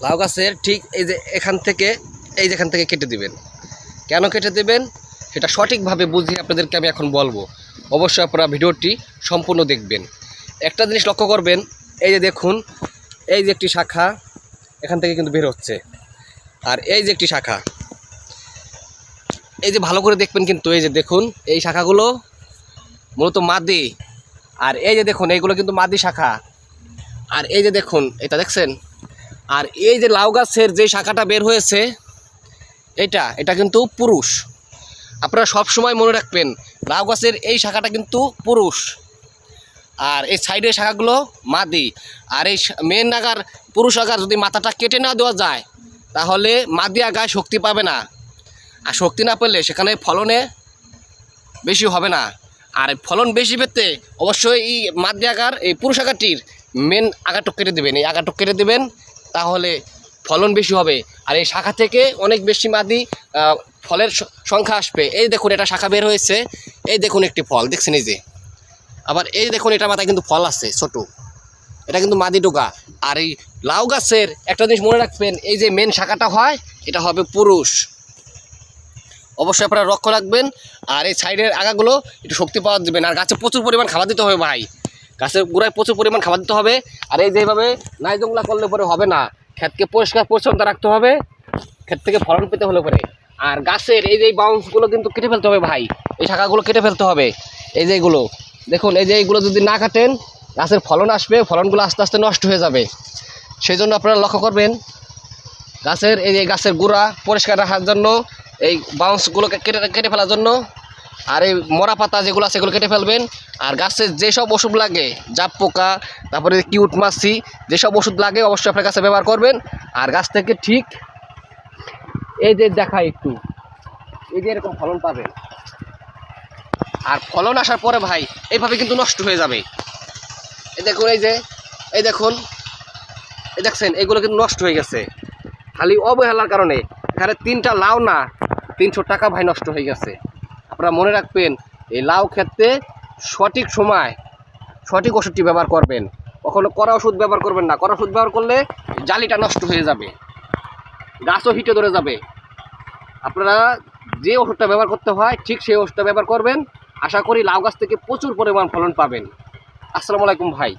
লাউ গাছের ঠিক এই যে এখান থেকে কেটে দিবেন। কেন কেটে দেবেন সেটা সঠিকভাবে বুঝিয়ে আপনাদেরকে আমি এখন বলবো। অবশ্যই আপনারা ভিডিওটি সম্পূর্ণ দেখবেন। একটা জিনিস লক্ষ্য করবেন, এই যে দেখুন, এই যে একটি শাখা এখান থেকে কিন্তু বের হচ্ছে, আর এই যে একটি শাখা, এই যে ভালো করে দেখবেন কিন্তু, এই যে দেখুন এই শাখাগুলো মূলত মাদি, আর এই যে দেখুন এইগুলো কিন্তু মাদি শাখা, আর এই যে দেখুন এটা দেখছেন, আর এই যে লাউ গাছের যে শাখাটা বের হয়েছে এটা কিন্তু পুরুষ। আপনারা সব সময় মনে রাখবেন লাউ গাছের এই শাখাটা কিন্তু পুরুষ, আর এই সাইডের শাখাগুলো মাদি। আর এই মেন আগার পুরুষ আগার যদি মাথাটা কেটে না দেওয়া যায় তাহলে মাদি আগায় শক্তি পাবে না, আর শক্তি না পেলে সেখানে ফলনে বেশি হবে না। আর ফলন বেশি পেতে অবশ্যই এই মাদি আগার এই পুরুষ আগারটির মেন আগাটুক কেটে দেবেন, এই আগাটুক কেটে দেবেন, তাহলে ফলন বেশি হবে। আর এই শাখা থেকে অনেক বেশি মাদি ফলের সংখ্যা আসবে। এই দেখুন এটা শাখা বের হয়েছে, এই দেখুন একটি ফল দেখছেন, এই যে আবার এই দেখুন এটা মাথায় কিন্তু ফল আছে ছোট, এটা কিন্তু মাদি ডোকা। আর এই লাউ গাছের একটা জিনিস মনে রাখবেন, এই যে মেন শাখাটা হয় এটা হবে পুরুষ। অবশ্যই আপনারা লক্ষ্য রাখবেন। আর এই সাইডের আগাগুলো একটু শক্তি পাওয়া দেবেন। আর গাছে প্রচুর পরিমাণ খাবার দিতে হবে ভাই, গাছের গোড়ায় প্রচুর পরিমাণ খাবার দিতে হবে। আর এই যেভাবে নাই জংলা করলে পরে হবে না, ক্ষেতকে পরিষ্কার পরিচ্ছন্নতা রাখতে হবে ক্ষেত থেকে ফলন পেতে হলে পরে। আর গাছের এই যে বাউন্সগুলো কিন্তু কেটে ফেলতে হবে ভাই, এই শাখাগুলো কেটে ফেলতে হবে। এই যে এইগুলো দেখুন, এই যে এইগুলো যদি না কাটেন গাছের ফলন আসবে, ফলনগুলো আস্তে আস্তে নষ্ট হয়ে যাবে। সেই জন্য আপনারা লক্ষ্য করবেন গাছের এই যে গাছের গোড়া পরিষ্কার রাখার জন্য, এই বাউন্সগুলোকে কেটে ফেলার জন্য, আর এই মরা পাতা যেগুলো আছে সেগুলো কেটে ফেলবেন। আর গাছের যেসব ওষুধ লাগে, জাপ পোকা, তারপরে কিউট মাছি, যেসব ওষুধ লাগে অবশ্যই আপনার গাছে ব্যবহার করবেন। আর গাছ থেকে ঠিক এই যে দেখায় একটু, এই যে এরকম ফলন পাবেন। আর ফলন আসার পরে ভাই এইভাবে কিন্তু নষ্ট হয়ে যাবে। এই দেখুন, এই দেখুন, এই দেখছেন এইগুলো কিন্তু নষ্ট হয়ে গেছে খালি অবহেলার কারণে। এখানে 3টা লাউ না 300 টাকা ভাই নষ্ট হয়ে গেছে। আপনারা মনে রাখবেন এই লাউ ক্ষেত্রে সঠিক সময় সঠিক ওষুধটি ব্যবহার করবেন, কখনো কড়া ওষুধ ব্যবহার করবেন না। কড়া ওষুধ ব্যবহার করলে জালিটা নষ্ট হয়ে যাবে, গাছও হিটে ধরে যাবে। আপনারা যে ওষুধটা ব্যবহার করতে হয় ঠিক সেই ওষুধটা ব্যবহার করবেন। আশা করি লাউ গাছ থেকে প্রচুর পরিমাণ ফলন পাবেন। আসসালামু আলাইকুম ভাই।